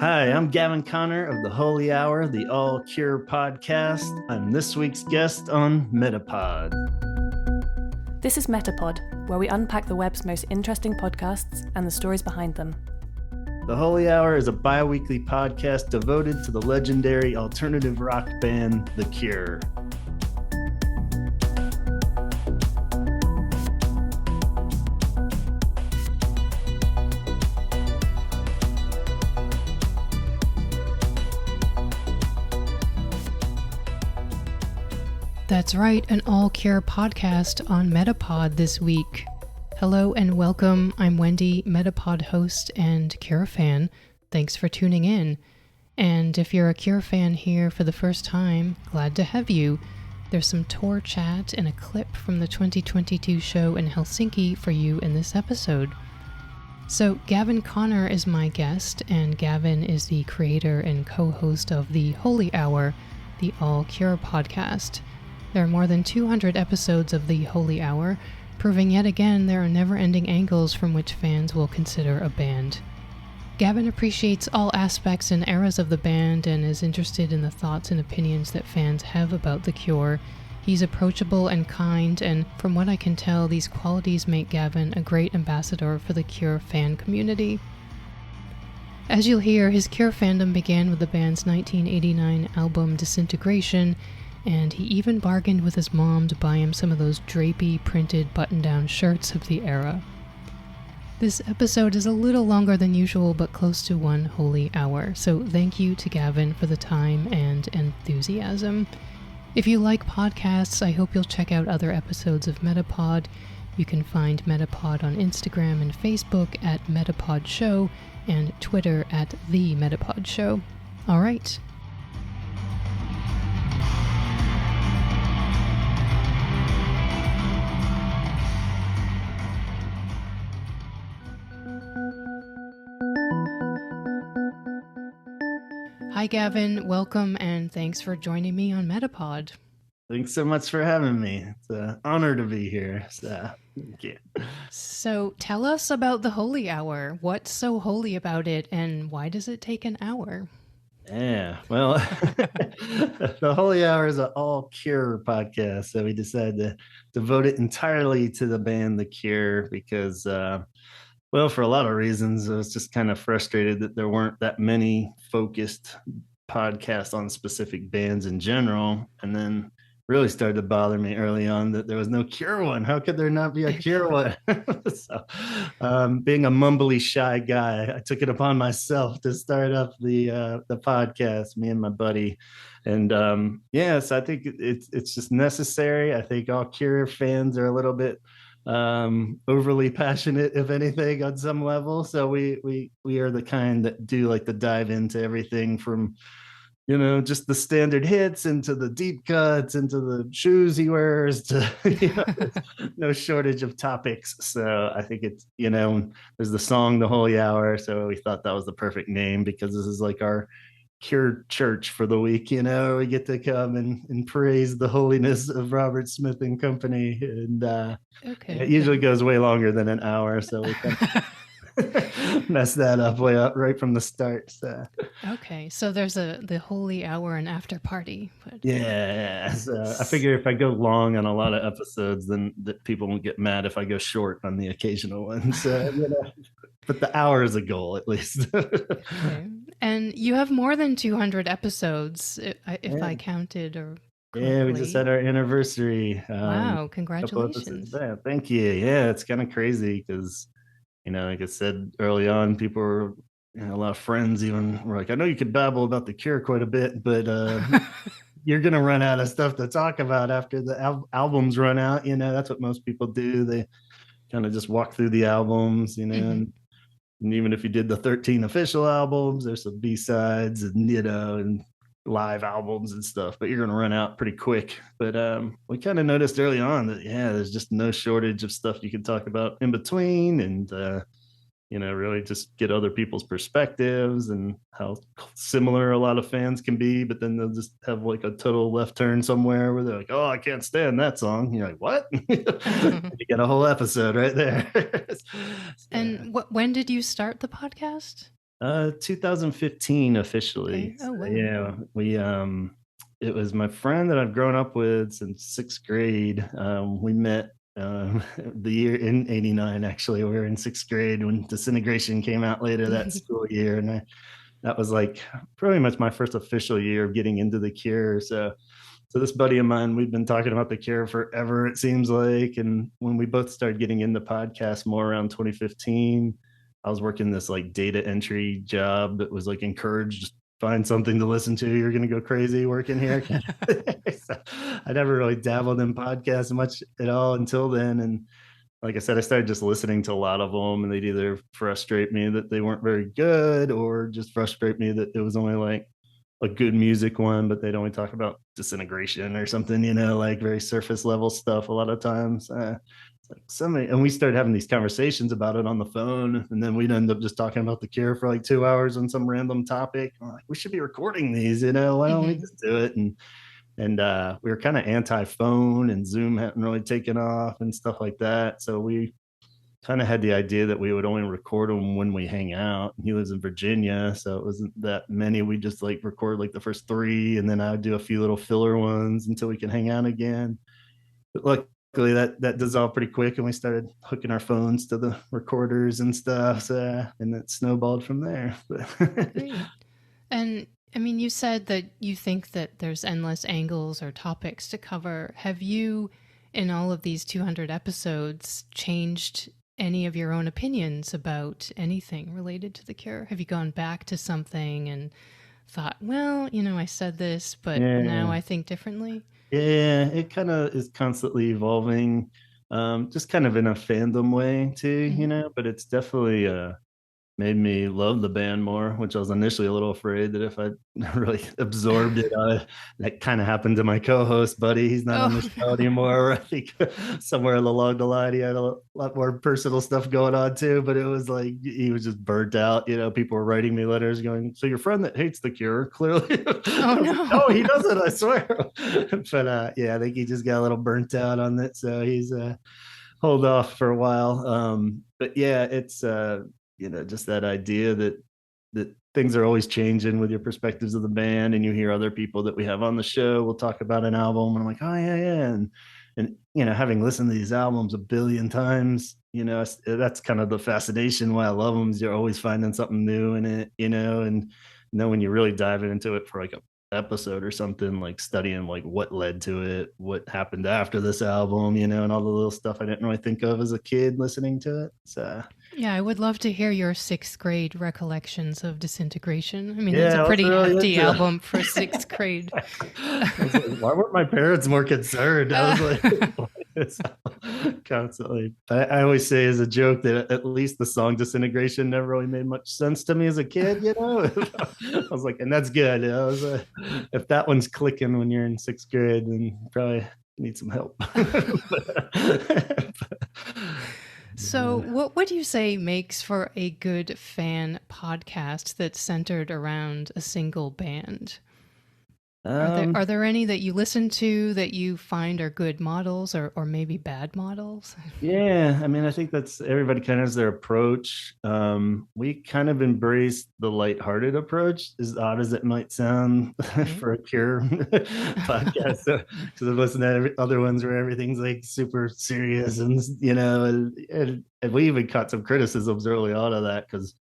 Hi, I'm Gavin Conner of the Holy Hour, the All Cure podcast. I'm this week's guest on MetaPod. This is MetaPod, where we unpack the web's most interesting podcasts and the stories behind them. The Holy Hour is a bi-weekly podcast devoted to the legendary alternative rock band The Cure. That's right, an All Cure podcast on MetaPod this week. Hello and welcome. I'm Wendy, MetaPod host and Cure fan. Thanks for tuning in. And if you're a Cure fan here for the first time, glad to have you. There's some tour chat and a clip from the 2022 show in Helsinki for you in this episode. So Gavin Conner is my guest, and Gavin is the creator and co-host of the Holy Hour, the All Cure podcast. There are more than 200 episodes of the Holy Hour, proving yet again there are never-ending angles from which fans will consider a band. Gavin appreciates all aspects and eras of the band and is interested in the thoughts and opinions that fans have about The Cure. He's approachable and kind, and from what I can tell, these qualities make Gavin a great ambassador for the Cure fan community. As you'll hear, his Cure fandom began with the band's 1989 album Disintegration, and he even bargained with his mom to buy him some of those drapey, printed button-down shirts of the era. This episode is a little longer than usual, but close to one holy hour, so thank you to Gavin for the time and enthusiasm. If you like podcasts, I hope you'll check out other episodes of MetaPod. You can find MetaPod on Instagram and Facebook at MetaPod Show, and Twitter at The MetaPod Show. All right. Hi, Gavin. Welcome, and thanks for joining me on MetaPod. Thanks so much for having me. It's an honor to be here. So, thank you. So, tell us about the Holy Hour. What's so holy about it, and why does it take an hour? Yeah, well, the Holy Hour is an all Cure podcast, so we decided to devote it entirely to the band The Cure because, well, for a lot of reasons, I was just kind of frustrated that there weren't that many focused podcasts on specific bands in general, and then really started to bother me early on that there was no Cure one. How could there not be a Cure one? So, being a mumbly, shy guy, I took it upon myself to start up the podcast, me and my buddy. And so I think it's just necessary. I think all Cure fans are a little bit overly passionate, if anything, on some level. So we are the kind that do like to dive into everything from, you know, just the standard hits into the deep cuts into the shoes he wears to, you know, no shortage of topics. So I think it's, you know, there's the song The Holy Hour, so we thought that was the perfect name because this is like our Cure church for the week. You know, we get to come and praise the holiness of Robert Smith and company, and it usually goes way longer than an hour, so we can mess that up way up right from the start. So. Okay, so there's the Holy Hour and after party. But... Yeah, so I figure if I go long on a lot of episodes, then that people won't get mad if I go short on the occasional ones. You know, but the hour is a goal, at least. Okay. And you have more than 200 episodes, if I counted or correctly. Yeah, we just had our anniversary. Wow, congratulations. Yeah, thank you. Yeah, it's kind of crazy because, you know, like I said early on, people were, you know, a lot of friends even were like, I know you could babble about The Cure quite a bit, but you're going to run out of stuff to talk about after the albums run out. You know, that's what most people do. They kind of just walk through the albums, you know, and even if you did the 13 official albums, there's some B-sides and, you know, and live albums and stuff, but you're going to run out pretty quick. But we kind of noticed early on that, yeah, there's just no shortage of stuff you can talk about in between, and you know, really just get other people's perspectives and how similar a lot of fans can be, but then they'll just have like a total left turn somewhere where they're like, oh, I can't stand that song. You're like, what? You get a whole episode right there. And when did you start the podcast? 2015 officially. Okay. Oh, wow. Yeah, we it was my friend that I've grown up with since sixth grade. We met the year in '89. Actually, we were in sixth grade when Disintegration came out later that school year, and that was like pretty much my first official year of getting into the Cure. So this buddy of mine, we've been talking about the Cure forever, it seems like. And when we both started getting into podcasts more around 2015, I was working this like data entry job that was like encouraged, find something to listen to. You're going to go crazy working here. So I never really dabbled in podcasts much at all until then. And like I said, I started just listening to a lot of them, and they'd either frustrate me that they weren't very good or just frustrate me that it was only like a good music one, but they'd only talk about disintegration or something, like very surface level stuff a lot of times. And we started having these conversations about it on the phone, and then we'd end up just talking about the Cure for like 2 hours on some random topic. I'm like, we should be recording these, why don't we just do it? And we were kind of anti-phone, and Zoom hadn't really taken off and stuff like that. So we kind of had the idea that we would only record them when we hang out. He lives in Virginia, so it wasn't that many. We just like record like the first three, and then I would do a few little filler ones until we can hang out again. But luckily that dissolved pretty quick, and we started hooking our phones to the recorders and stuff. So, and it snowballed from there. Great. And I mean, you said that you think that there's endless angles or topics to cover. Have you, in all of these 200 episodes, changed any of your own opinions about anything related to the Cure? Have you gone back to something and thought, well, I said this, but now I think differently? Yeah, it kind of is constantly evolving, just kind of in a fandom way too, but it's definitely made me love the band more, which I was initially a little afraid that if I really absorbed it, that kind of happened to my co-host buddy. He's not on the show anymore. I think somewhere along the line, he had a lot more personal stuff going on too, but it was like, he was just burnt out. People were writing me letters going, so your friend that hates the Cure, clearly. Oh, no. No, he doesn't, I swear. But yeah, I think he just got a little burnt out on it. So he's hold off for a while. But yeah, it's just that idea that things are always changing with your perspectives of the band, and you hear other people that we have on the show will talk about an album, and I'm like, oh yeah, and having listened to these albums a billion times, that's kind of the fascination why I love them, is you're always finding something new in it, and then when you really dive into it for like a episode or something, like studying like what led to it, what happened after this album, and all the little stuff I didn't really think of as a kid listening to it. So yeah, I would love to hear your sixth grade recollections of Disintegration. I mean, that's a pretty hefty album for sixth grade. Like, why weren't my parents more concerned? I was like, constantly. I always say as a joke that at least the song Disintegration never really made much sense to me as a kid, I was like, and that's good. I was if that one's clicking when you're in sixth grade, then you probably need some help. So what would you say makes for a good fan podcast that's centered around a single band? Are there any that you listen to that you find are good models or maybe bad models? Yeah, I mean, I think that's everybody kind of has their approach. We kind of embrace the lighthearted approach, as odd as it might sound for a Cure podcast. So, because I've listened to other ones where everything's like super serious, and and we even caught some criticisms early on of that because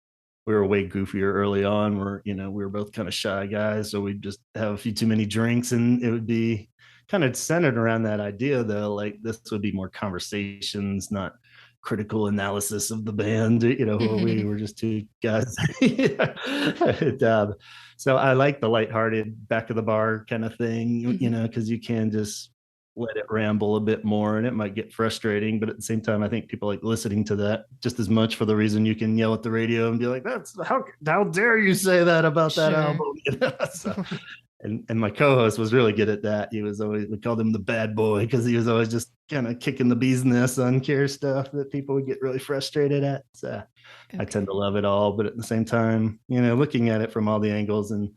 we were way goofier early on. We were both kind of shy guys, so we'd just have a few too many drinks, and it would be kind of centered around that idea, though. Like, this would be more conversations, not critical analysis of the band. We were just two guys. So I like the lighthearted, back of the bar kind of thing, because you can just let it ramble a bit more, and it might get frustrating, but at the same time, I think people like listening to that just as much for the reason you can yell at the radio and be like, that's how dare you say that about that album. So, and my co-host was really good at that. He was always, we called him the bad boy, because he was always just kind of kicking the bee's nest on Cure stuff that people would get really frustrated at. So I tend to love it all, but at the same time, looking at it from all the angles and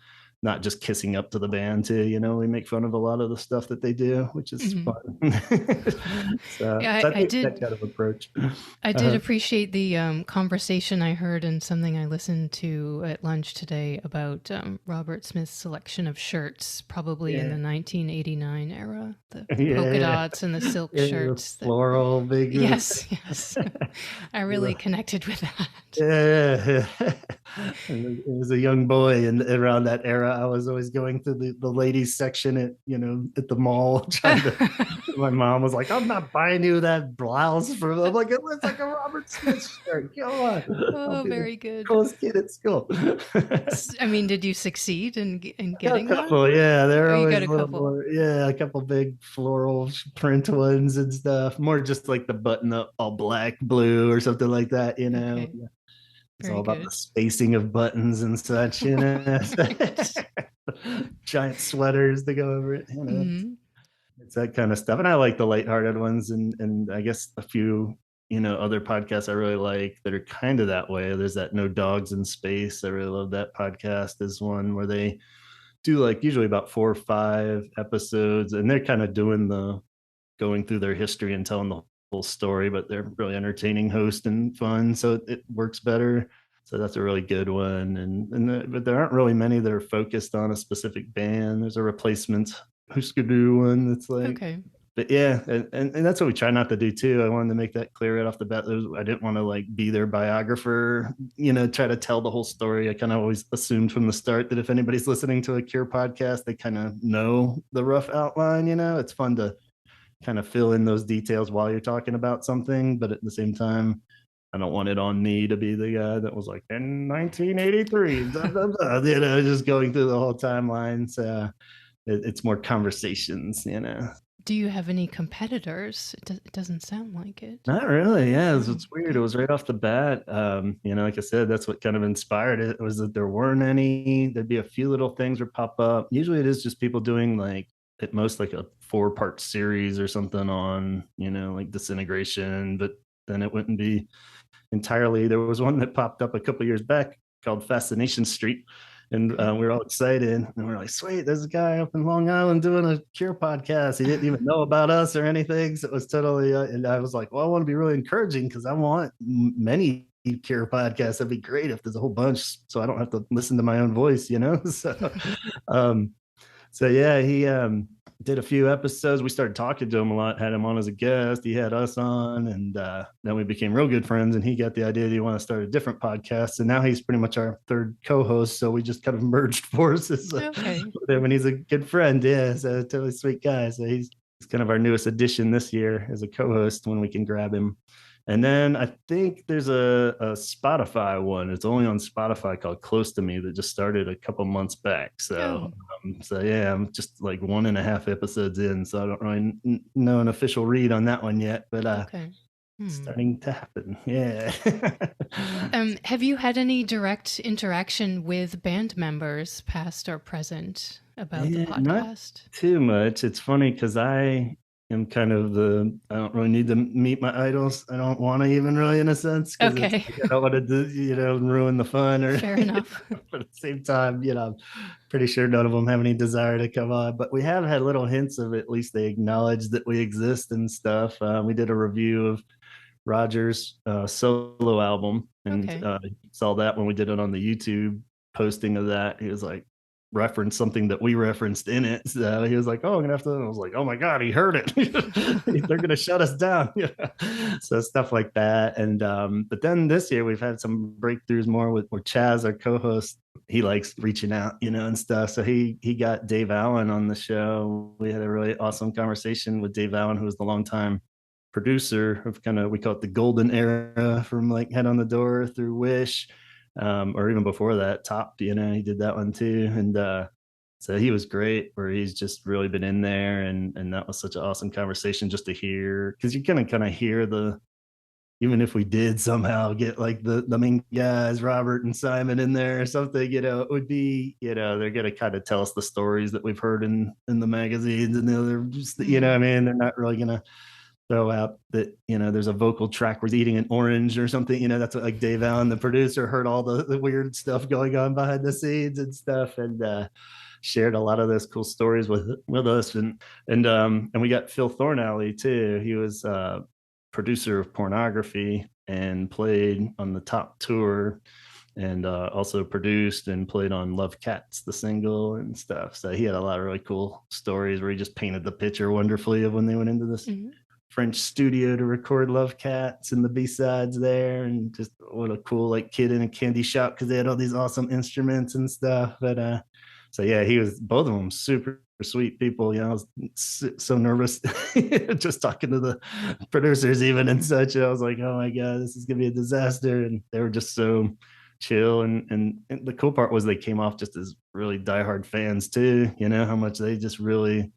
not just kissing up to the band too. We make fun of a lot of the stuff that they do, which is fun. So I think that kind of approach. I did appreciate the conversation I heard and something I listened to at lunch today about Robert Smith's selection of shirts, probably in the 1989 era, the polka dots and the silk shirts. The floral, big. Yes. I really connected with that. Yeah. As a young boy and around that era, I was always going to the ladies section at the mall trying to. My mom was like, "I'm not buying you that blouse for." I'm like, "It looks like a Robert Smith shirt. Come on!" Oh, very good. Coolest kid at school. I mean, did you succeed in getting a couple? One? Yeah, there are always a couple. More, a couple big floral print ones and stuff. More just like the button up, all black, blue, or something like that. Okay. It's all about the spacing of buttons and such, giant sweaters to go over it. It's that kind of stuff. And I like the lighthearted ones, and I guess a few, other podcasts I really like that are kind of that way. There's that No Dogs in Space. I really love that podcast. Is one where they do like usually about 4 or 5 episodes, and they're kind of going through their history and telling the whole story, but they're really entertaining host and fun, so it works better. So that's a really good one. But there aren't really many that are focused on a specific band. There's a replacement Husker-Du one that's like, but yeah, and that's what we try not to do too. I wanted to make that clear right off the bat. I didn't want to like be their biographer, try to tell the whole story. I kind of always assumed from the start that if anybody's listening to a Cure podcast, they kind of know the rough outline. It's fun to kind of fill in those details while you're talking about something, but at the same time, I don't want it on me to be the guy that was like in 1983, blah, blah, blah, just going through the whole timeline. So it's more conversations. Do you have any competitors? It doesn't sound like it. Not really. Yeah, it's weird. It was right off the bat. Like I said, that's what kind of inspired it, was that there weren't any. There'd be a few little things would pop up. Usually it is just people doing like at most like a 4-part series or something on, like disintegration, but then it wouldn't be entirely. There was one that popped up a couple of years back called Fascination Street, and we were all excited, and we are like, sweet, there's a guy up in Long Island doing a Cure podcast. He didn't even know about us or anything, so it was totally and I was like, well, I want to be really encouraging because I want many Cure podcasts. That'd be great if there's a whole bunch, so I don't have to listen to my own voice, so yeah, he did a few episodes. We started talking to him a lot, had him on as a guest. He had us on, and then we became real good friends, and he got the idea that he wanted to start a different podcast, and now he's pretty much our third co-host, so we just kind of merged forces with him, and he's a good friend. Yeah, so totally sweet guy. So he's kind of our newest addition this year as a co-host when we can grab him. And then I think there's a Spotify one. It's only on Spotify called Close to Me that just started a couple months back. So, yeah, I'm just like 1.5 episodes in, so I don't really know an official read on that one yet, but starting to happen. Yeah. Have you had any direct interaction with band members, past or present, about the podcast? Not too much. It's funny because I am kind of I don't really need to meet my idols. I don't want to even really, in a sense. I don't want to do, ruin the fun. Fair enough. But at the same time, I'm pretty sure none of them have any desire to come on. But we have had little hints of at least they acknowledge that we exist and stuff. We did a review of Roger's solo album, and saw that when we did it on the YouTube posting of that. He was like, reference something that we referenced in it, so he was like, oh, I'm gonna have to. I was like, oh my god, he heard it. They're gonna shut us down. So stuff like that. And but then this year we've had some breakthroughs more with Chaz, our co-host. He likes reaching out, and stuff, so he got Dave Allen on the show. We had a really awesome conversation with Dave Allen, who was the longtime producer of we call it the golden era, from like Head on the Door through Wish, or even before that, Top, he did that one too. And so he was great, where he's just really been in there, and that was such an awesome conversation just to hear, because you kind of hear even if we did somehow get like the main guys, Robert and Simon, in there or something, it would be, they're going to kind of tell us the stories that we've heard in the magazines, and they're just, they're not really going to throw out that, there's a vocal track where he's eating an orange or something. That's what, like, Dave Allen, the producer, heard all the weird stuff going on behind the scenes and stuff, and shared a lot of those cool stories with us. And we got Phil Thornalley too. He was producer of Pornography and played on the Top tour, and also produced and played on Love Cats, the single, and stuff. So he had a lot of really cool stories where he just painted the picture wonderfully of when they went into this French studio to record Love Cats and the B-sides there, and just what a cool, like, kid in a candy shop because they had all these awesome instruments and stuff. But so yeah, he was, both of them, super sweet people. I was so nervous just talking to the producers even and such. I was like, oh my god, this is gonna be a disaster. And they were just so chill, and the cool part was they came off just as really diehard fans too. How much they just really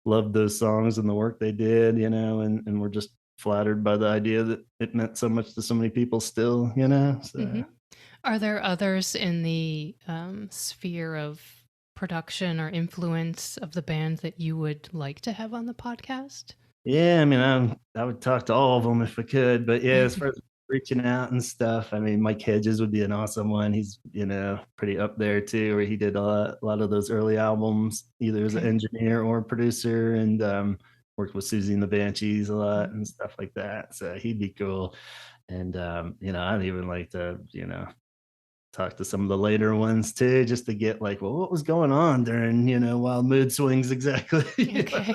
loved those songs and the work they did. And we're just flattered by the idea that it meant so much to so many people still. So Are there others in the sphere of production or influence of the band that you would like to have on the podcast? Yeah, I mean, I would talk to all of them if I could, but yeah, as far as reaching out and stuff, I mean, Mike Hedges would be an awesome one. He's, pretty up there too, where he did a lot of those early albums, either as an engineer or producer, and worked with Susie and the Banshees a lot and stuff like that. So he'd be cool. And, I'd even like to, talk to some of the later ones too, just to get like, well, what was going on during, Wild Mood Swings exactly. Okay.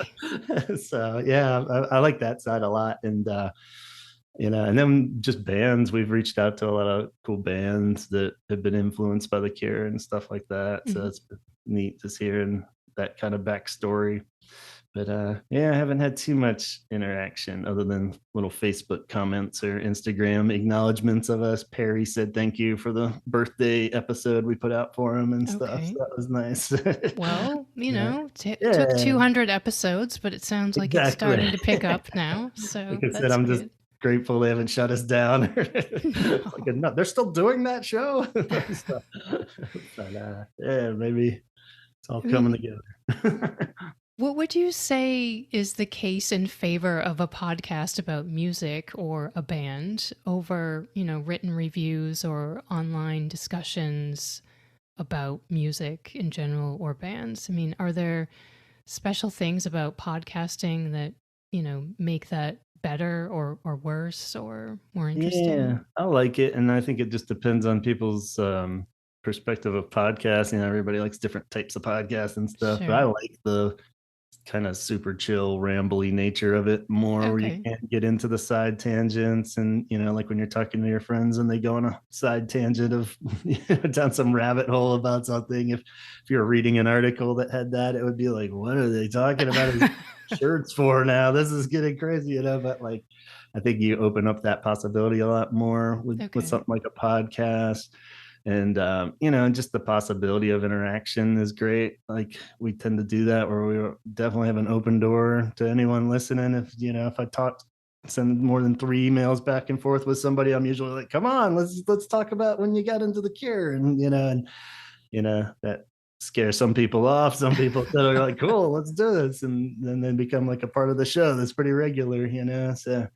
So yeah, I like that side a lot. And and then just bands, we've reached out to a lot of cool bands that have been influenced by The Cure and stuff like that. So it's neat just hearing that kind of backstory. But yeah, I haven't had too much interaction other than little Facebook comments or Instagram acknowledgments of us. Perry said thank you for the birthday episode we put out for him and stuff. So that was nice. Well, it took 200 episodes, but it sounds like it's starting to pick up now. So like I said, I'm just grateful they haven't shut us down. No, they're still doing that show. Yeah, maybe it's all coming together. What would you say is the case in favor of a podcast about music or a band over, written reviews or online discussions about music in general or bands? I mean, are there special things about podcasting that, make that better or worse or more interesting? Yeah, I like it. And I think it just depends on people's perspective of podcasting. Everybody likes different types of podcasts and stuff. But I like the kind of super chill, rambly nature of it more, where you can't get into the side tangents. And, like when you're talking to your friends and they go on a side tangent of down some rabbit hole about something. If you're reading an article that had that, it would be like, what are they talking about his shirts for now? This is getting crazy, but like, I think you open up that possibility a lot more with something like a podcast. And just the possibility of interaction is great. Like, we tend to do that, where we definitely have an open door to anyone listening. If I send more than 3 emails back and forth with somebody, I'm usually like, come on, let's talk about when you got into The Cure. And that scares some people off. Some people are like, cool, let's do this, and then they become like a part of the show that's pretty regular. So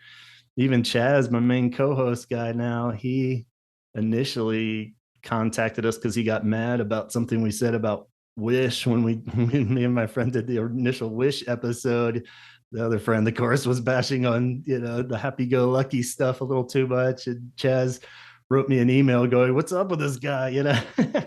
even Chaz, my main co-host guy now, he initially contacted us because he got mad about something we said about Wish when me and my friend did the initial Wish episode. The other friend, of course, was bashing on the happy-go-lucky stuff a little too much, and Chaz wrote me an email going, what's up with this guy?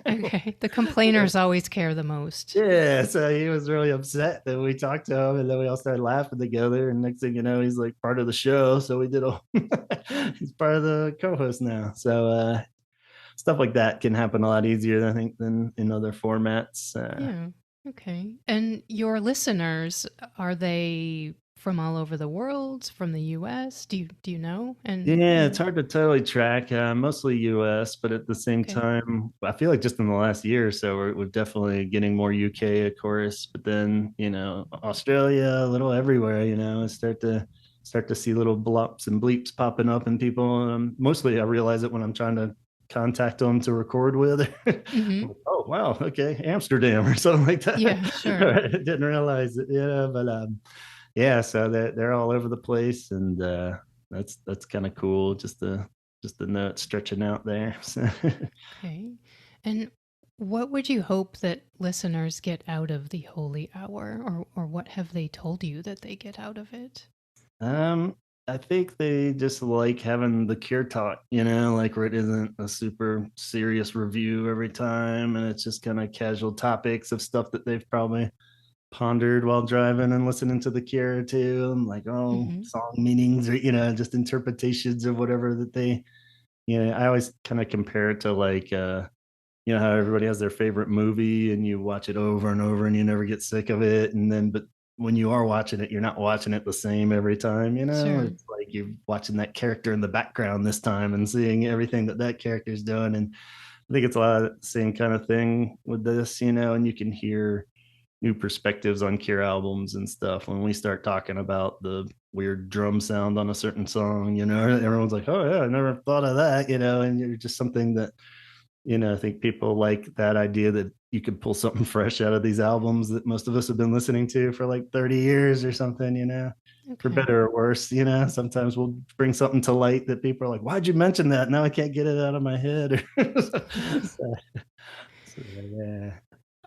Okay, the complainers always care the most. Yeah, so he was really upset that we talked to him, and then we all started laughing together, and next thing you know, he's like part of the show. So we did he's part of the co-host now. So stuff like that can happen a lot easier, I think, than in other formats. Yeah. Okay. And your listeners, are they from all over the world, from the US? Do you know? And yeah, it's hard to totally track. Mostly US, but at the same time, I feel like just in the last year or so, we're definitely getting more UK, of course. But then Australia, a little everywhere. I start to see little blops and bleeps popping up, and people. Mostly, I realize it when I'm trying to contact them to record with. Like, oh wow, okay, Amsterdam or something like that. Yeah, sure. I didn't realize it. But yeah, so they're all over the place, and that's kind of cool. Just the note stretching out there. So. Okay. And what would you hope that listeners get out of the holy hour, or what have they told you that they get out of it? I think they just like having the Cure talk, like where it isn't a super serious review every time, and it's just kind of casual topics of stuff that they've probably pondered while driving and listening to the Cure too, and like Mm-hmm. song meanings or just interpretations of whatever that they. I always kind of compare it to like how everybody has their favorite movie and you watch it over and over and you never get sick of it. And then, but when you are watching it, you're not watching it the same every time. Sure. It's like you're watching that character in the background this time and seeing everything that character's doing. And I think it's a lot of the same kind of thing with this, and you can hear new perspectives on Cure albums and stuff when we start talking about the weird drum sound on a certain song. Everyone's like, oh yeah, I never thought of that. And you're just something that I think people like that idea that you could pull something fresh out of these albums that most of us have been listening to for like 30 years or something, for Okay. better or worse. Sometimes we'll bring something to light that people are like, why'd you mention that? Now I can't get it out of my head. So, yeah.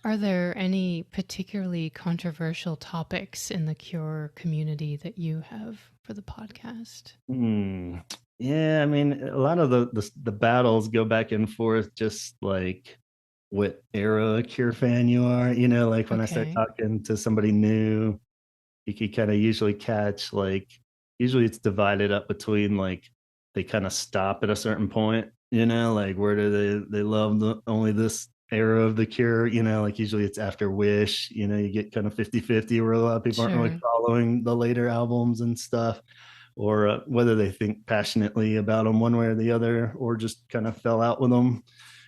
Are there any particularly controversial topics in the Cure community that you have for the podcast? Yeah, I mean, a lot of the battles go back and forth, just like what era Cure fan you are. Like when I start Okay. talking to somebody new, you could kind of usually catch like usually it's divided up between like they kind of stop at a certain point, like where do they love only this era of the Cure, like usually it's after Wish, you get kind of 50-50 where a lot of people aren't really Sure. following the later albums and stuff, or whether they think passionately about them one way or the other, or just kind of fell out with them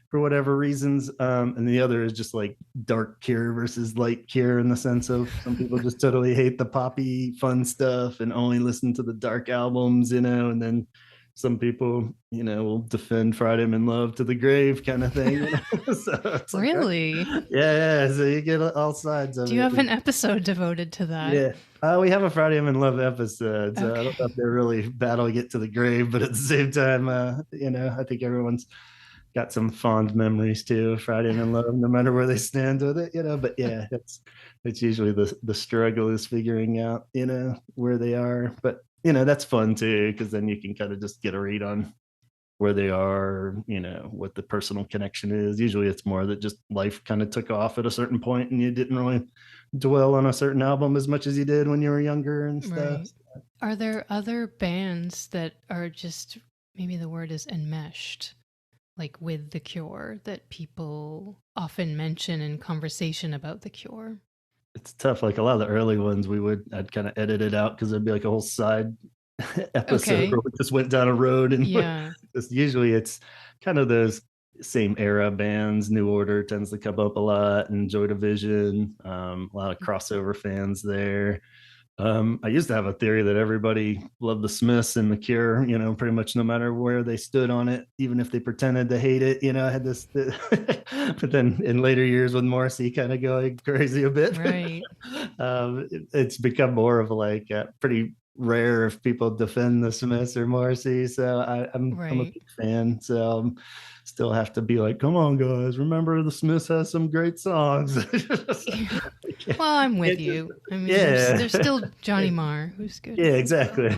for whatever reasons. And the other is just like dark Cure versus light Cure, in the sense of some people just totally hate the poppy fun stuff and only listen to the dark albums, and then some people, will defend Friday I'm in Love to the grave kind of thing. So it's like, Really? yeah. So you get all sides of Do you it. have an episode devoted to that? Yeah. We have a Friday I'm in Love episode. So I don't know Okay. if they're really battling it to the grave, but at the same time, I think everyone's got some fond memories too of Friday I'm in Love, no matter where they stand with it, But yeah, it's usually the struggle is figuring out, where they are. But that's fun too, because then you can kind of just get a read on where they are, what the personal connection is. Usually it's more that just life kind of took off at a certain point and you didn't really dwell on a certain album as much as you did when you were younger and stuff. Right. Are there other bands that are just, maybe the word is enmeshed, like with The Cure, that people often mention in conversation about The Cure? It's tough. Like a lot of the early ones, I'd kind of edit it out because there'd be like a whole side episode Okay. where we just went down a road, and Yeah. just usually it's kind of those same era bands. New Order tends to come up a lot, and Joy Division. A lot of crossover fans there. I used to have a theory that everybody loved the Smiths and the Cure, pretty much no matter where they stood on it, even if they pretended to hate it. I had this, but then in later years with Morrissey kind of going crazy a bit, Right. it's become more of like pretty rare if people defend the Smiths or Morrissey. So I'm a Right. big fan. So still have to be like, come on, guys, remember the Smiths has some great songs. Well, I'm with you. I mean, Yeah. there's still Johnny Marr, who's good. Yeah, exactly.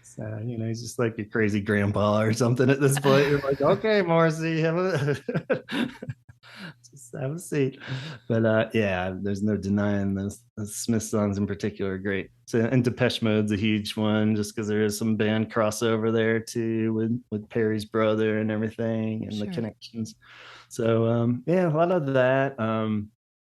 So, he's just like a crazy grandpa or something at this point. You're like, okay, Marcy, just have a seat. But yeah, there's no denying those Smith songs in particular are great. So, and Depeche Mode's a huge one, just because there is some band crossover there too with Perry's brother and everything, and the Sure. connections. So yeah, a lot of that.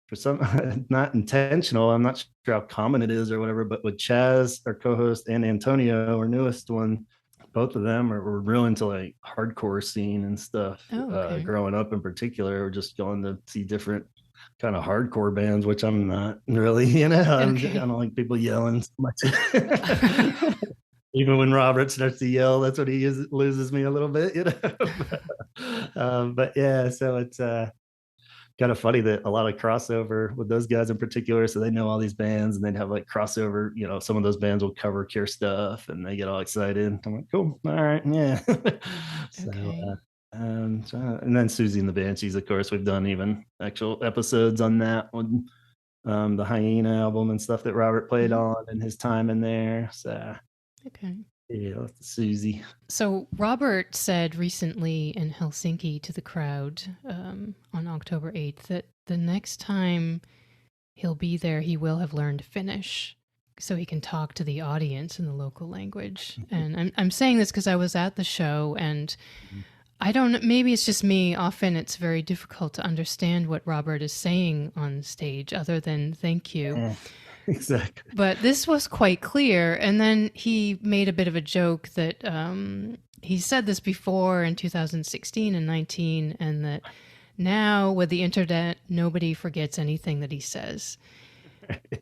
For some, not intentional. I'm not sure how common it is or whatever, but with Chaz, our co-host, and Antonio, our newest one, both of them were real into like hardcore scene and stuff. Oh, okay. Growing up in particular, or just going to see different kind of hardcore bands, which I'm not really, Okay. I don't like people yelling so much. Even when Robert starts to yell, that's what loses me a little bit, but yeah, so it's kind of funny that a lot of crossover with those guys in particular. So they know all these bands, and they'd have like crossover. Some of those bands will cover Cure stuff, and they get all excited. I'm like, cool, all right, yeah. so, Okay. and then Susie and the Banshees, of course, we've done even actual episodes on that one, the Hyena album and stuff that Robert played on, and his time in there. So, Okay. yeah, Susie. So Robert said recently in Helsinki to the crowd on October 8th that the next time he'll be there, he will have learned Finnish so he can talk to the audience in the local language. And I'm saying this because I was at the show, and I don't, maybe it's just me. Often it's very difficult to understand what Robert is saying on stage other than thank you. Yeah. Exactly. But this was quite clear. And then he made a bit of a joke that he said this before in 2016 and 19, and that now with the internet, nobody forgets anything that he says.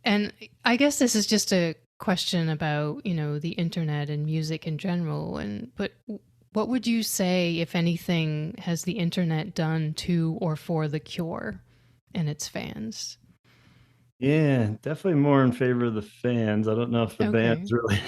And I guess this is just a question about, the internet and music in general. But what would you say, if anything, has the internet done to or for The Cure and its fans? Yeah, definitely more in favor of the fans. I don't know if the bands really,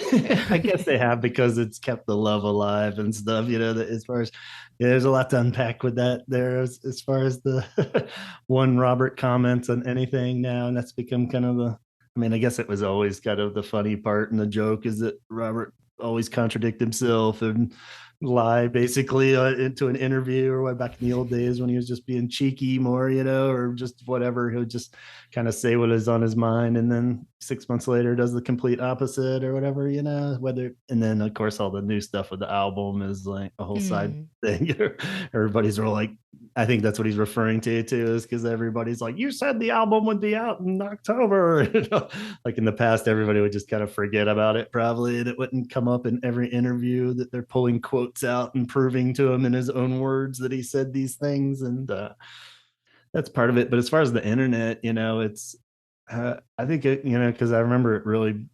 I guess they have, because it's kept the love alive and stuff, that as far as, there's a lot to unpack with that there as far as the one Robert comments on anything now. And that's become kind of I guess it was always kind of the funny part, and the joke is that Robert always contradict himself and lie basically into an interview, or back in the old days when he was just being cheeky more, or just whatever. He'll just kind of say what is on his mind, and then 6 months later does the complete opposite or whatever, and then of course all the new stuff with the album is like a whole side thing. Everybody's all like, I think that's what he's referring to is because everybody's like, you said the album would be out in October. Like in the past, everybody would just kind of forget about it probably, and it wouldn't come up in every interview that they're pulling quotes out and proving to him in his own words that he said these things. And that's part of it. But as far as the internet, it's I think it, because I remember it really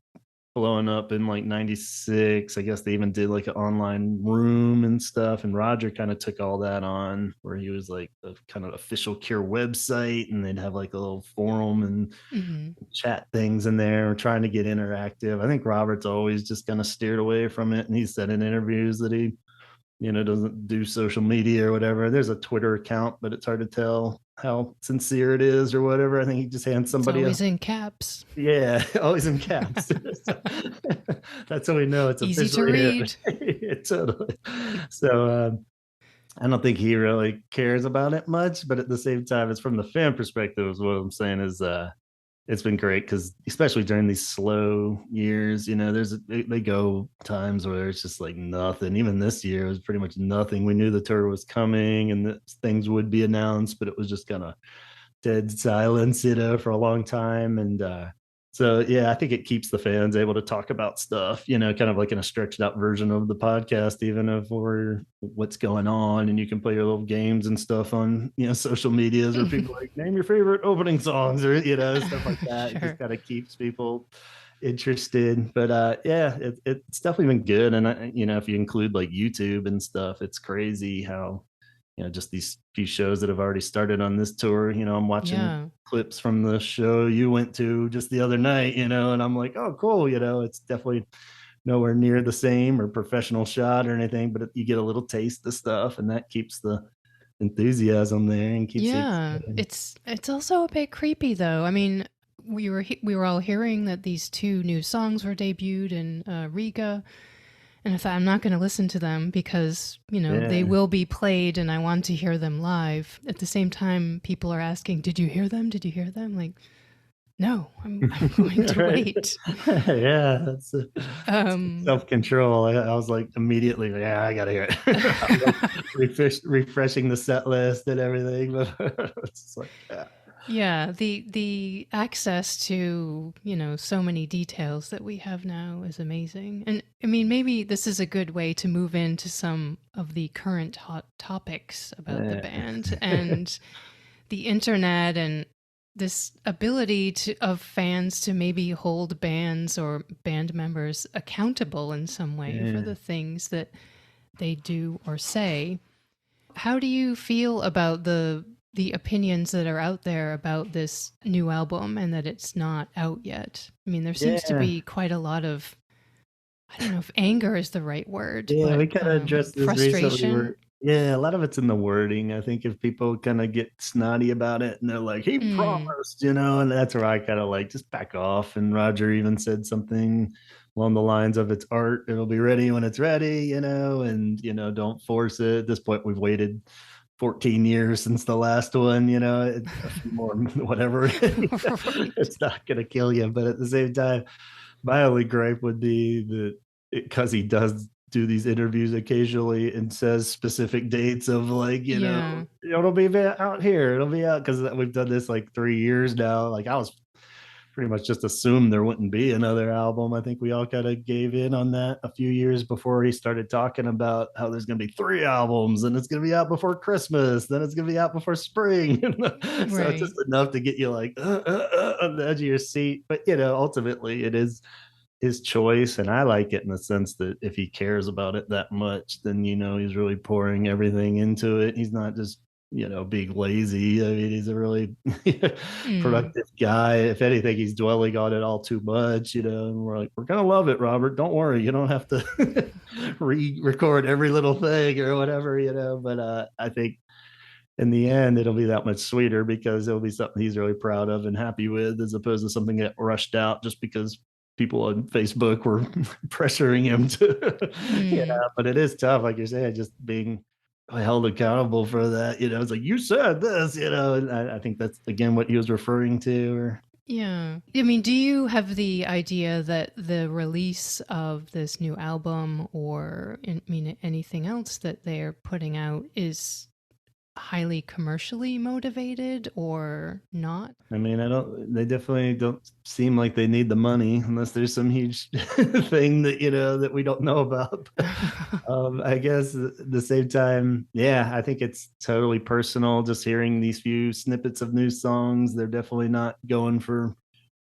blowing up in like 96. I guess they even did like an online room and stuff, and Roger kind of took all that on, where he was like the kind of official Cure website, and they'd have like a little forum and chat things in there, trying to get interactive. I think Robert's always just kind of steered away from it, and he said in interviews that he doesn't do social media or whatever. There's a Twitter account, but it's hard to tell how sincere it is or whatever. I think he just hands somebody always in caps. Yeah, always in caps. That's how we know it's easy to read. Yeah, totally. So I don't think he really cares about it much, but at the same time, it's from the fan perspective is what I'm saying is it's been great, because especially during these slow years, they go times where it's just like nothing. Even this year it was pretty much nothing. We knew the tour was coming and that things would be announced, but it was just kind of dead silence, for a long time. And so, yeah, I think it keeps the fans able to talk about stuff, kind of like in a stretched out version of the podcast, even of what's going on. And you can play your little games and stuff on, social medias, where people like, name your favorite opening songs, or, stuff like that. Sure. It just kind of keeps people interested. But yeah, it's definitely been good. And, if you include like YouTube and stuff, it's crazy how, just these few shows that have already started on this tour. I'm watching clips from the show you went to just the other night, and I'm like, oh, cool. It's definitely nowhere near the same or professional shot or anything, but you get a little taste of stuff, and that keeps the enthusiasm there and keeps it's also a bit creepy though. I mean, we were all hearing that these 2 new songs were debuted in Riga. And I thought, I'm not going to listen to them because, they will be played and I want to hear them live. At the same time, people are asking, did you hear them? Did you hear them? Like, no, I'm going to wait. Yeah, that's self-control. I was like, immediately, yeah, I got to hear it. Refreshing the set list and everything. But it's just like, yeah. Yeah, the access to, so many details that we have now is amazing. And I mean, maybe this is a good way to move into some of the current hot topics about the band and the internet, and this ability of fans to maybe hold bands or band members accountable in some way for the things that they do or say. How do you feel about the the opinions that are out there about this new album and that it's not out yet. I mean, there seems to be quite a lot of, I don't know if anger is the right word, but we kind of addressed this recently. frustration. A lot of it's in the wording. I think if people kind of get snotty about it and they're like, he promised, and that's where I kind of like, just back off. And Roger even said something along the lines of, it's art, it'll be ready when it's ready, and, don't force it. At this point, we've waited 14 years since the last one, a few more, whatever. Right. It's not going to kill you. But at the same time, my only gripe would be that because he does do these interviews occasionally and says specific dates of like, it'll be out here, it'll be out, because we've done this like 3 years now. Like, I was pretty much just assumed there wouldn't be another album. I think we all kind of gave in on that a few years before he started talking about how there's going to be 3 albums and it's going to be out before Christmas, then it's going to be out before spring. So it's just enough to get you like on the edge of your seat. But ultimately it is his choice, and I like it in the sense that if he cares about it that much, then he's really pouring everything into it. He's not just being lazy. I mean, he's a really productive guy. If anything, he's dwelling on it all too much, and we're like, we're gonna love it, Robert, don't worry, you don't have to re-record every little thing or whatever, but I think in the end it'll be that much sweeter because it'll be something he's really proud of and happy with, as opposed to something that rushed out just because people on Facebook were pressuring him to, but it is tough, like you're saying, just being held accountable for that. It's like, you said this, and I think that's again what he was referring to. Or I mean, do you have the idea that the release of this new album, or anything else that they're putting out, is highly commercially motivated or not? I mean, they definitely don't seem like they need the money unless there's some huge thing that that we don't know about. I guess at the same time, I think it's totally personal. Just hearing these few snippets of new songs, they're definitely not going for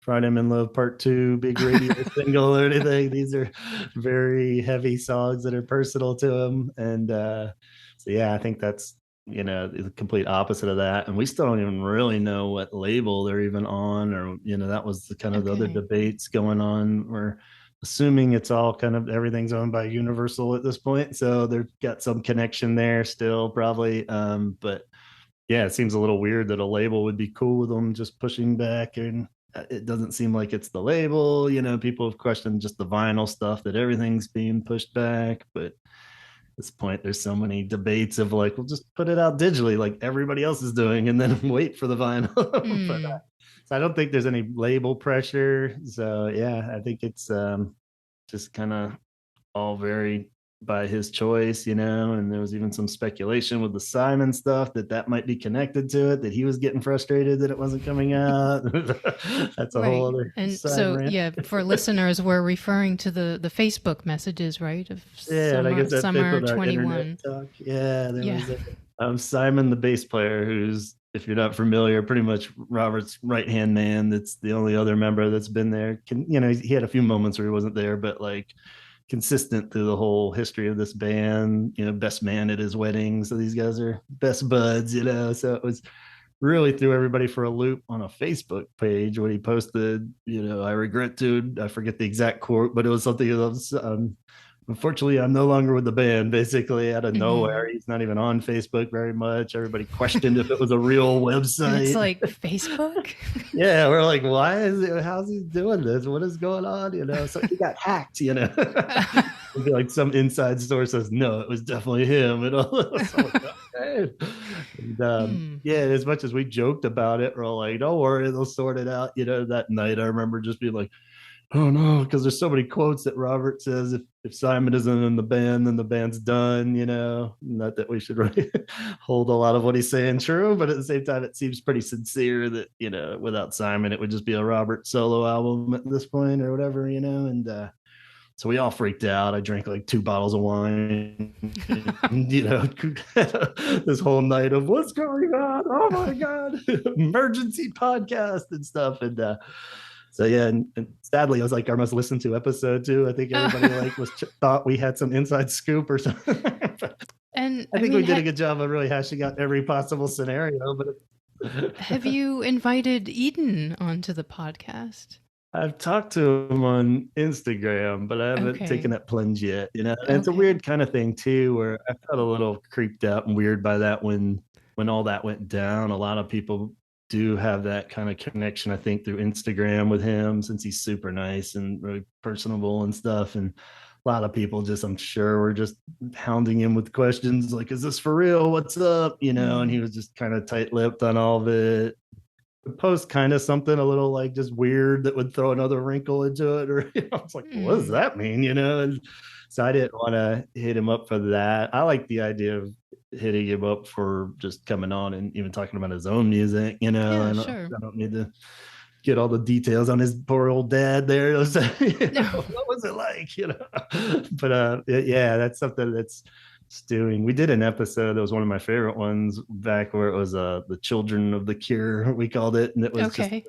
Friday I'm in Love Part 2 big radio single or anything. These are very heavy songs that are personal to him, and I think that's the complete opposite of that. And we still don't even really know what label they're even on, or that was the kind of the other debates going on. We're assuming it's all kind of, everything's owned by Universal at this point, so they've got some connection there still probably, but it seems a little weird that a label would be cool with them just pushing back. And it doesn't seem like it's the label. People have questioned just the vinyl stuff, that everything's being pushed back, but this point there's so many debates of like, we'll just put it out digitally like everybody else is doing and then wait for the vinyl. But so I don't think there's any label pressure. So I think it's just kind of all very by his choice, and there was even some speculation with the Simon stuff that might be connected to it, that he was getting frustrated that it wasn't coming out. That's a whole other and so rant. For listeners, we're referring to the Facebook messages, right, of summer 21. There was Simon, the bass player, who's, if you're not familiar, pretty much Robert's right hand man. That's the only other member that's been there. He had a few moments where he wasn't there, but like consistent through the whole history of this band, best man at his wedding. So these guys are best buds, so it was really threw everybody for a loop on a Facebook page when he posted, I regret to, I forget the exact quote, but it was something of, unfortunately, I'm no longer with the band, basically out of nowhere. He's not even on Facebook very much. Everybody questioned if it was a real website. And it's like, Facebook? We're like, how's he doing this? What is going on? So he got hacked, It'd be like some inside source says, no, it was definitely him. And all. So as much as we joked about it, we're all like, don't worry, they'll sort it out. That night I remember just being like, oh no, because there's so many quotes that Robert says, if Simon isn't in the band, then the band's done, not that we should really hold a lot of what he's saying true, but at the same time, it seems pretty sincere that, without Simon, it would just be a Robert solo album at this point or whatever, and so we all freaked out. I drank like 2 bottles of wine, and, this whole night of what's going on? Oh my God, emergency podcast and stuff. And so and sadly, it was like our most listened to episode too. I think everybody thought we had some inside scoop or something. And I think we did a good job of really hashing out every possible scenario. But have you invited Eden onto the podcast? I've talked to him on Instagram, but I haven't taken that plunge yet. And it's a weird kind of thing too, where I felt a little creeped out and weird by that when all that went down. A lot of people do have that kind of connection, I think, through Instagram with him, since he's super nice and really personable and stuff. And a lot of people just, I'm sure, were just hounding him with questions like, "Is this for real? What's up?" And he was just kind of tight-lipped on all of it. Post kind of something a little like just weird that would throw another wrinkle into it, or I was like, what does that mean? And so I didn't want to hit him up for that. I like the idea of hitting him up for just coming on and even talking about his own music, and sure. I don't need to get all the details on his poor old dad there. What was it like? But yeah, that's something that's stewing. We did an episode that was one of my favorite ones back, where it was the children of the Cure, we called it, and it was just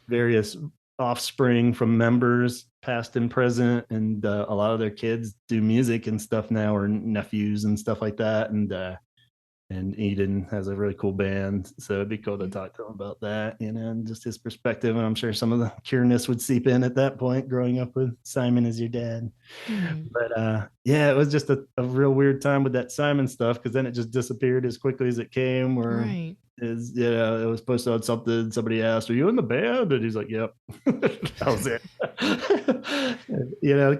various offspring from members past and present, and a lot of their kids do music and stuff now, or nephews and stuff like that. And Eden has a really cool band, so it'd be cool to talk to him about that, and just his perspective. And I'm sure some of the cureness would seep in at that point, growing up with Simon as your dad. But yeah, it was just a real weird time with that Simon stuff, because then it just disappeared as quickly as it came. Where it was posted on something, somebody asked, "Are you in the band?" And he's like, "Yep." That was it.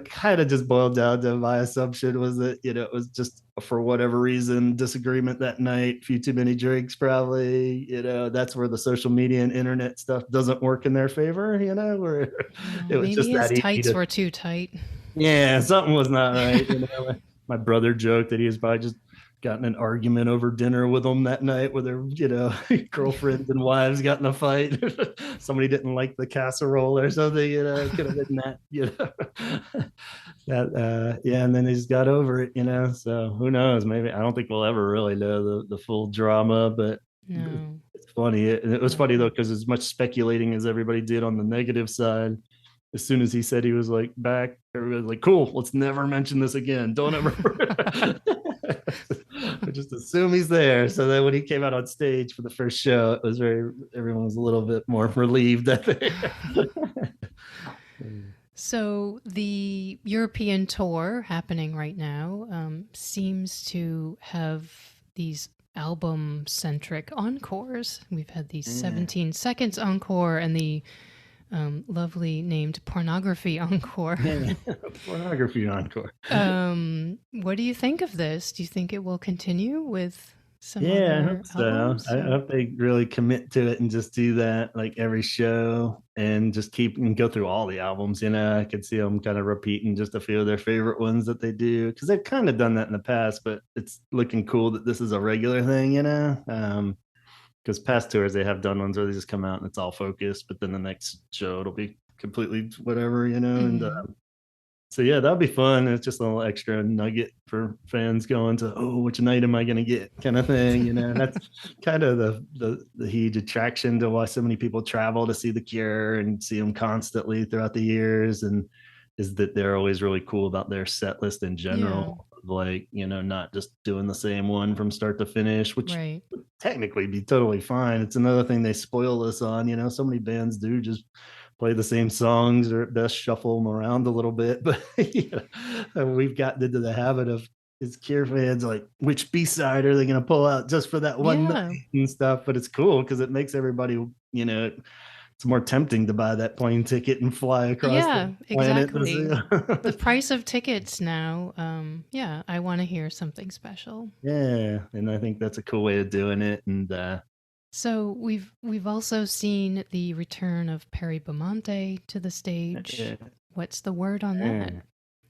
Kind of just boiled down to, my assumption was that it was just, for whatever reason, disagreement that night, a few too many drinks probably. That's where the social media and internet stuff doesn't work in their favor. Where it was maybe just his that tights were too tight. Yeah, something was not right. My brother joked that he was probably just gotten an argument over dinner with them that night, where their girlfriends and wives got in a fight. Somebody didn't like the casserole or something. It could have been that. Yeah, and then they just got over it. So who knows? Maybe, I don't think we'll ever really know the full drama, but it's funny. It was funny though, because as much speculating as everybody did on the negative side, as soon as he said he was like back, everybody was like, "Cool, let's never mention this again. Don't ever." Just assume he's there. So then when he came out on stage for the first show, it was everyone was a little bit more relieved, I think. So the European tour happening right now seems to have these album-centric encores. We've had the 17 seconds encore and the lovely named pornography encore. Pornography encore. What do you think of this? Do you think it will continue with some I other hope so. albums? I hope they really commit to it and just do that like every show, and just keep and go through all the albums. I could see them kind of repeating just a few of their favorite ones that they do, because they've kind of done that in the past, but it's looking cool that this is a regular thing. Because past tours they have done ones where they just come out and it's all focused, but then the next show it'll be completely whatever. And so yeah, that'll be fun. It's just a little extra nugget for fans going to, "Oh, which night am I going to get?" kind of thing. That's kind of the huge attraction to why so many people travel to see the Cure and see them constantly throughout the years, and is that they're always really cool about their set list in general. Like, not just doing the same one from start to finish, which would technically be totally fine. It's another thing they spoil us on. So many bands do just play the same songs, or at best shuffle them around a little bit. But we've gotten into the habit of, as Cure fans, like, which B-side are they going to pull out just for that one night and stuff. But it's cool because it makes everybody, it's more tempting to buy that plane ticket and fly across the planet. Exactly. The price of tickets now, I want to hear something special. Yeah, and I think that's a cool way of doing it. And so we've also seen the return of Perry Bamonte to the stage. What's the word on that?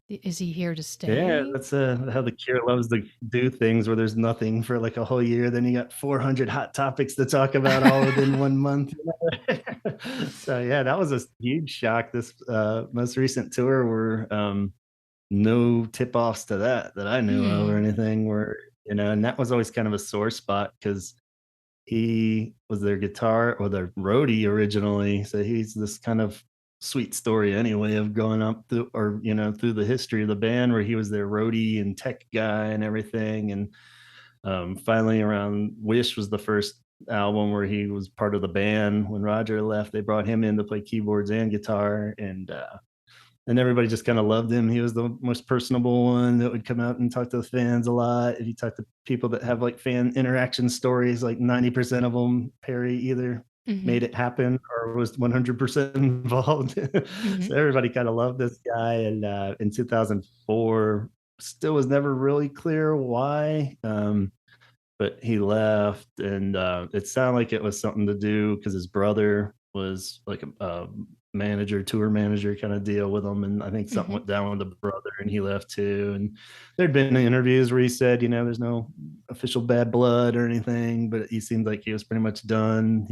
Is he here to stay? Yeah, that's how the Cure loves to do things, where there's nothing for like a whole year. Then you got 400 hot topics to talk about all within 1 month. So yeah, that was a huge shock. This most recent tour, were no tip-offs to that I knew of or anything, where, and that was always kind of a sore spot, because he was their guitar or their roadie originally. So he's this kind of sweet story anyway of growing up through, or through the history of the band, where he was their roadie and tech guy and everything. And Finally, around Wish was the first album where he was part of the band. When Roger left, they brought him in to play keyboards and guitar, and everybody just kind of loved him. He was the most personable one that would come out and talk to the fans a lot. If you talk to people that have like fan interaction stories, like 90% of them, Perry either made it happen or was 100% involved. So everybody kind of loved this guy. And in 2004, still was never really clear why. But he left, and it sounded like it was something to do because his brother was like a manager, tour manager kind of deal with him, and I think something went down with the brother, and he left too. And there'd been interviews where he said, there's no official bad blood or anything, but he seemed like he was pretty much done.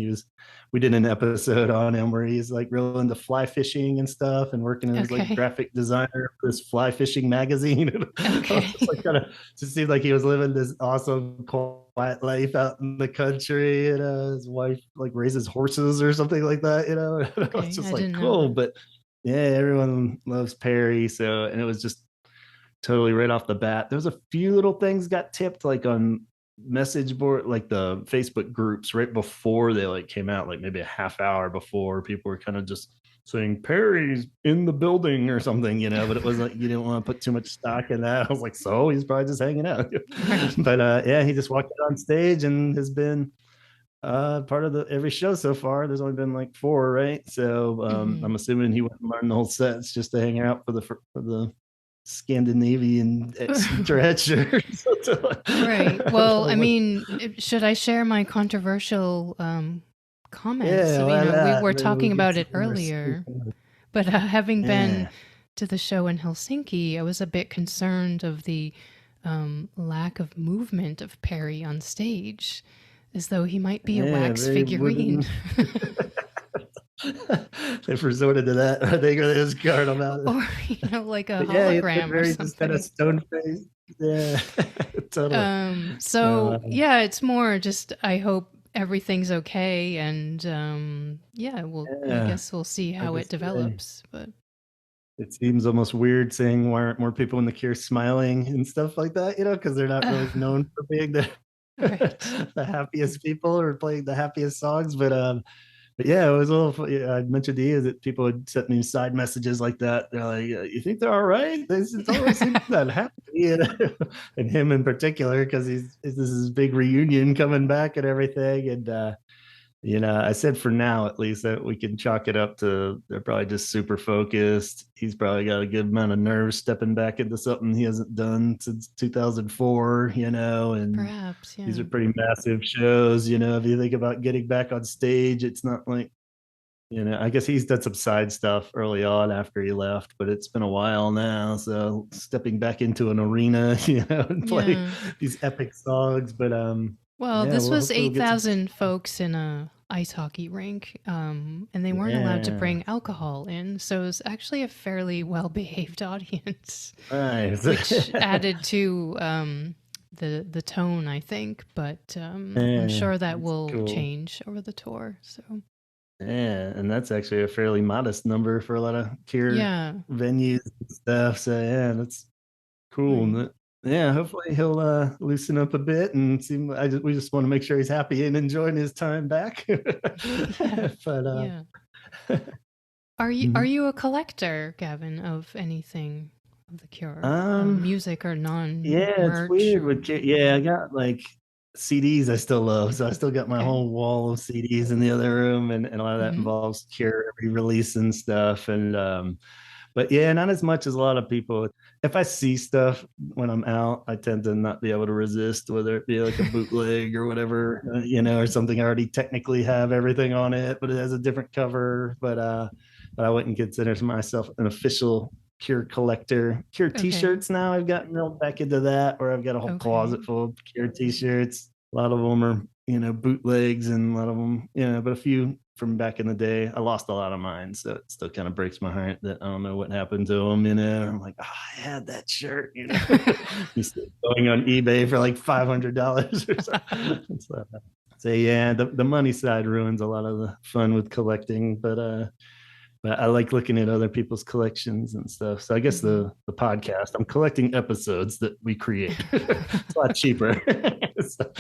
We did an episode on him where he's like real into fly fishing and stuff, and working as like graphic designer for this fly fishing magazine. Like just seemed like he was living this awesome quiet life out in the country. His wife like raises horses or something like that. It was just like cool. But yeah, everyone loves Perry. And it was just totally right off the bat. There was a few little things got tipped, like on message board, like the Facebook groups right before they like came out, like maybe a half hour before. People were kind of just saying Perry's in the building or something, but it was like you didn't want to put too much stock in that. I was like, so he's probably just hanging out. But yeah, he just walked out on stage and has been part of every show so far. There's only been like 4, right? So I'm assuming he went and learned the whole sets just to hang out for the Scandinavian stretch. Right. Well, I mean, should I share my controversial comments? Yeah, we were talking about it earlier, but having been to the show in Helsinki, I was a bit concerned of the lack of movement of Perry on stage, as though he might be a wax figurine. They've resorted to that. I think they just guard him out. Or, like a hologram or something. Just kind of stone face. Yeah, totally. Yeah, it's more just I hope everything's okay, and I guess we'll see how it develops. But it seems almost weird saying why aren't more people in the Cure smiling and stuff like that, because they're not really known for being the happiest people or playing the happiest songs. But yeah, it was a little. I mentioned to you that people would send me side messages like that. They're like, "You think they're all right?" This always seems that happy, and him in particular, because this is big reunion coming back and everything. And I said for now at least that we can chalk it up to they're probably just super focused. He's probably got a good amount of nerves stepping back into something he hasn't done since 2004. And perhaps these are pretty massive shows. If you think about getting back on stage, it's not like I guess he's done some side stuff early on after he left, but it's been a while now. So stepping back into an arena, and playing these epic songs, but this was 8,000 folks in a ice hockey rink, and they weren't allowed to bring alcohol in, so it was actually a fairly well-behaved audience, which added to the tone, I think. But I'm sure that will change over the tour. So and that's actually a fairly modest number for a lot of Cure venues and stuff. So that's cool. Right. Yeah, hopefully he'll loosen up a bit and we just want to make sure he's happy and enjoying his time back. But are you a collector, Gavin, of anything of the Cure, music or non? Yeah, it's weird. I got like CDs I still love, so I still got my whole wall of CDs in the other room, and a lot of that involves Cure re-release and stuff, and but yeah, not as much as a lot of people. If I see stuff when I'm out, I tend to not be able to resist, whether it be like a bootleg or whatever, or something I already technically have everything on it, but it has a different cover. But I wouldn't consider myself an official Cure collector. Cure t-shirts now, I've gotten real back into that, where I've got a whole closet full of Cure t-shirts. A lot of them are, bootlegs, and a lot of them, but a few from back in the day. I lost a lot of mine, so it still kind of breaks my heart that I don't know what happened to them. I'm like, I had that shirt. He's going on eBay for like $500 or something. So yeah, the money side ruins a lot of the fun with collecting. But But I like looking at other people's collections and stuff. So I guess the podcast, I'm collecting episodes that we create. It's a lot cheaper. So,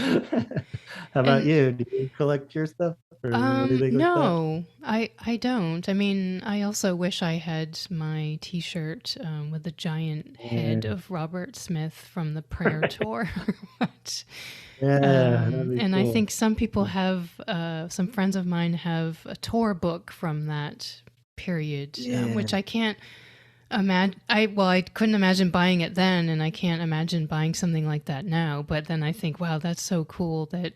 how about And you? Do you collect your stuff or anything like that? no, I don't. I mean, I also wish I had my T-shirt with the giant head Yeah, of Robert Smith from the Prayer Tour. But, yeah, that'd be and I cool. think some people have, some friends of mine have a tour book from that period, Yeah, which I can't imagine. I couldn't imagine buying it then, and I can't imagine buying something like that now. But then I think, wow, that's so cool it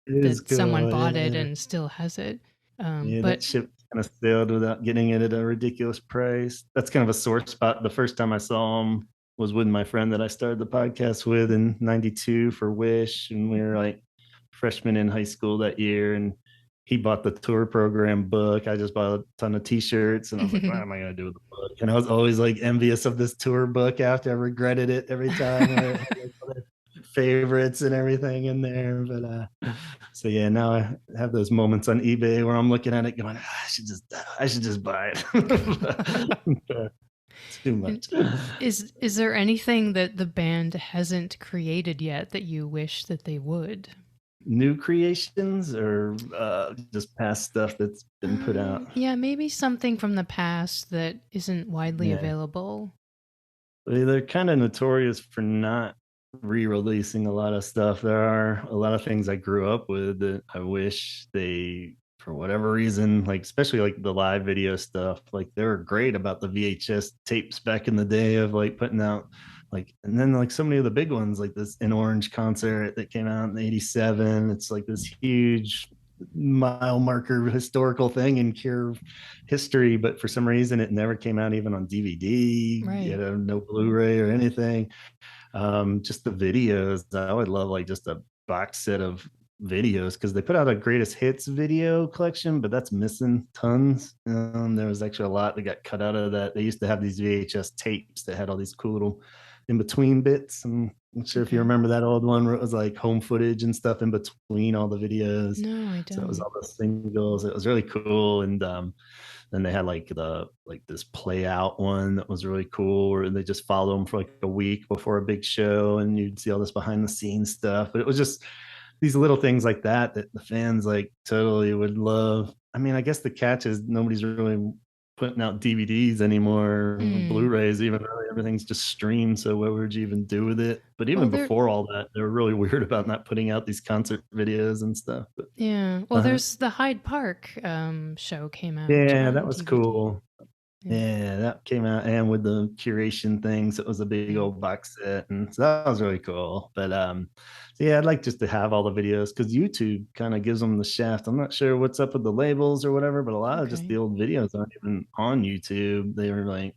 is that someone cool. bought it Yeah, and still has it. yeah, But that ship kind of sailed without getting it at a ridiculous price. That's kind of a sore spot. The first time I saw him was with my friend that I started the podcast with in '92 for Wish, and we were like freshmen in high school that year, and he bought the tour program book. I just bought a ton of t-shirts, and I was like, what am I going to do with the book? And I was always like envious of this tour book after I regretted it every time. I had like other favorites and everything in there. But so yeah, now I have those moments on eBay where I'm looking at it going, I should just buy it. It's too much. is there anything that the band hasn't created yet that you wish that they would? New creations or just past stuff that's been put out? Yeah, maybe something from the past that isn't widely Yeah. available. They're kind of notorious for not re-releasing a lot of stuff. There are a lot of things I grew up with that I wish they, for whatever reason, like especially like the live video stuff, like they were great about the VHS tapes back in the day of like putting out like, and then like so many of the big ones, like this In Orange concert that came out in '87. It's like this huge mile marker historical thing in Cure history, but for some reason it never came out even on DVD, Right. no Blu-ray or anything. Just the videos, I would love like just a box set of videos because they put out a greatest hits video collection, but that's missing tons. There was actually a lot that got cut out of that. They used to have these VHS tapes that had all these cool little in between bits. I'm not sure if you Okay. remember that old one where it was like home footage and stuff in between all the videos. No, I So it was don't. all the singles. It was really cool. And then they had like this play out one that was really cool, where they just follow them for like a week before a big show, and you'd see all this behind the scenes stuff. But it was just these little things like that that the fans like totally would love. I mean, I guess the catch is nobody's really putting out DVDs anymore, Mm. Blu-rays, even really everything's just streamed. So what would you even do with it? But Well, even there. before all that, they were really weird about not putting out these concert videos and stuff. But Yeah. Well, there's the Hyde Park show came out yeah, that on was DVD. cool. Yeah. Yeah, that came out, and with the curation things, it was a big Mm. old box set, and so that was really cool. But so yeah, I'd like just to have all the videos because YouTube kind of gives them the shaft. I'm not sure what's up with the labels or whatever, but a lot of just Okay. the old videos aren't even on YouTube. They were like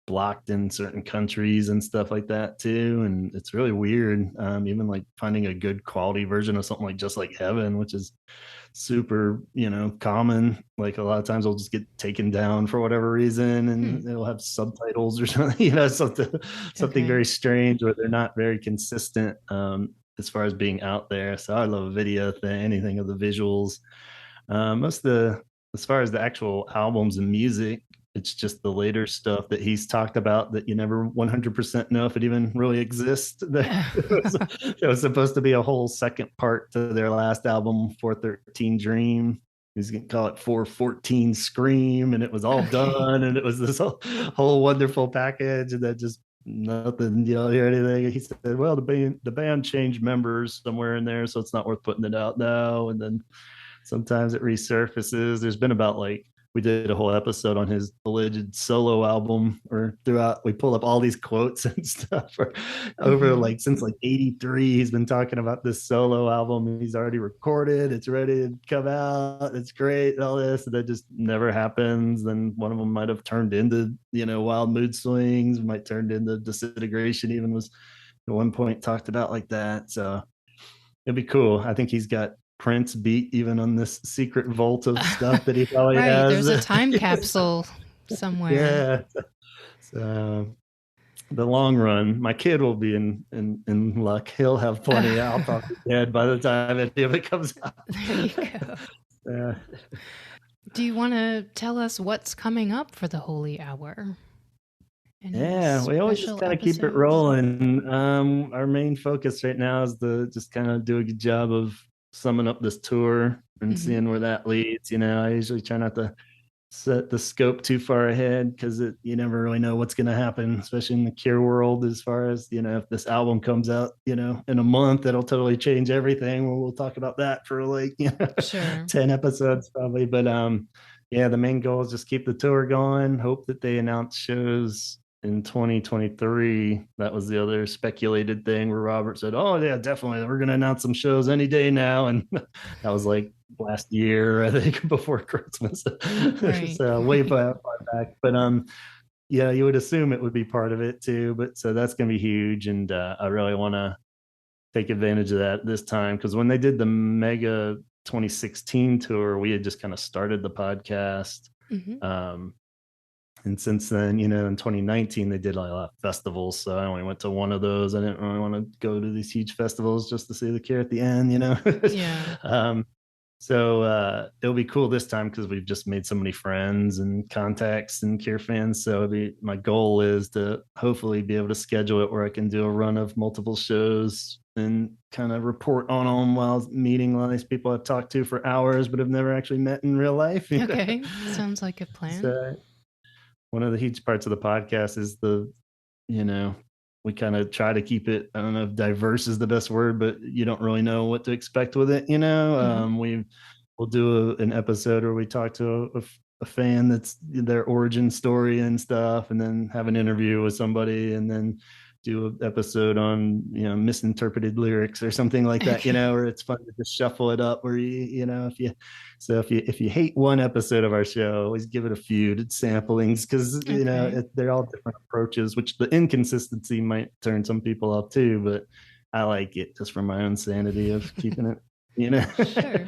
blocked in certain countries and stuff like that too, and it's really weird. Even like finding a good quality version of something like Just Like Heaven, which is super, common. Like a lot of times they'll just get taken down for whatever reason Hmm. and they'll have subtitles or something, something Okay. very strange where they're not very consistent as far as being out there. So I love a video thing, anything of the visuals. Most of the As far as the actual albums and music, it's just the later stuff that he's talked about that you never 100% know if it even really exists. It was supposed to be a whole second part to their last album, 413 Dream. He's going to call it 414 Scream, and it was all Okay. done, and it was this whole wonderful package, and then just nothing, hear anything. He said, well, the band changed members somewhere in there, so it's not worth putting it out now. And then sometimes it resurfaces. There's been about like we did a whole episode on his alleged solo album, or throughout we pull up all these quotes and stuff or over Hmm. like since like '83. He's been talking about this solo album. He's already recorded. It's ready to come out. It's great. And all this, and that just never happens. Then one of them might have turned into Wild Mood Swings. Might turned into Disintegration. Even was at one point talked about like that. So it'd be cool. I think he's got Prince beat even on this secret vault of stuff that he probably Right. has. There's a time capsule somewhere. Yeah. So the long run, my kid will be in luck. He'll have plenty. I'll probably be dead by the time any of it comes out. There you go. Uh, Do you want to tell us what's coming up for the Holy Hour? Yeah, we always just kind of keep it rolling. Our main focus right now is to just kind of do a good job of summing up this tour and seeing where that leads. I usually try not to set the scope too far ahead because you never really know what's going to happen, especially in the Cure world. As far as if this album comes out, in a month, it'll totally change everything. We'll talk about that for like sure. 10 episodes probably. But yeah, the main goal is just keep the tour going. Hope that they announce shows in 2023. That was the other speculated thing where Robert said, "Oh yeah, definitely, we're going to announce some shows any day now," and that was like last year, I think, before Christmas. Right. So way far back. But yeah, you would assume it would be part of it too. But so that's going to be huge, and I really want to take advantage of that this time because when they did the Mega 2016 tour, we had just kind of started the podcast. And since then, in 2019, they did a lot of festivals. So I only went to one of those. I didn't really want to go to these huge festivals just to see the Cure at the end, Yeah. So it'll be cool this time because we've just made so many friends and contacts and Cure fans. So my goal is to hopefully be able to schedule it where I can do a run of multiple shows and kind of report on them while meeting a lot of these people I've talked to for hours, but have never actually met in real life. Okay, sounds like a plan. So, one of the huge parts of the podcast is we kind of try to keep it, I don't know if diverse is the best word, but you don't really know what to expect with it. We'll do an episode where we talk to a fan that's their origin story and stuff, and then have an interview with somebody, and then do an episode on misinterpreted lyrics or something like that. Where it's fun to just shuffle it up. Where if you hate one episode of our show, always give it a few samplings because they're all different approaches. Which the inconsistency might turn some people off too, but I like it just for my own sanity of keeping it. Sure.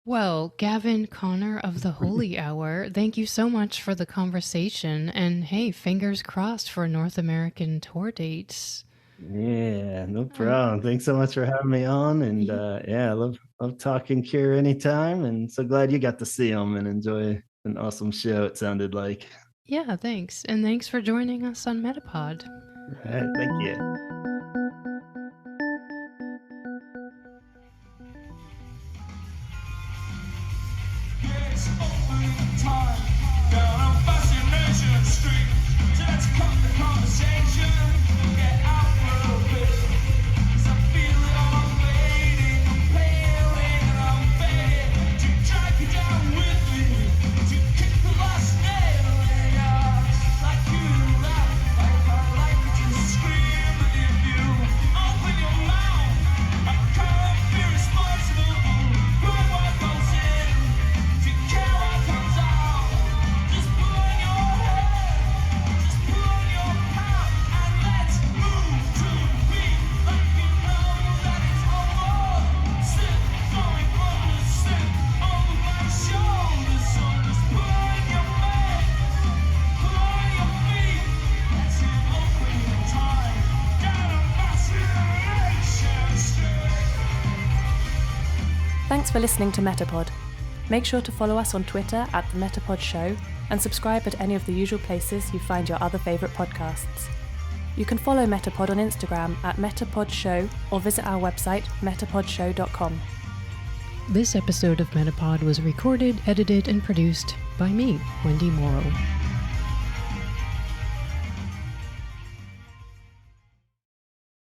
Well, Gavin Conner of the Holy Hour, thank you so much for the conversation. And hey, fingers crossed for North American tour dates. Yeah, no problem. Thanks so much for having me on. And I love talking Cure anytime. And so glad you got to see them and enjoy an awesome show, it sounded like. Yeah, thanks. And thanks for joining us on MetaPod. All right, thank you. Thanks for listening to MetaPod. Make sure to follow us on Twitter at The MetaPod Show and subscribe at any of the usual places you find your other favourite podcasts. You can follow MetaPod on Instagram at MetaPod Show or visit our website metapodshow.com. This episode of MetaPod was recorded, edited, and produced by me, Wendy Morrow.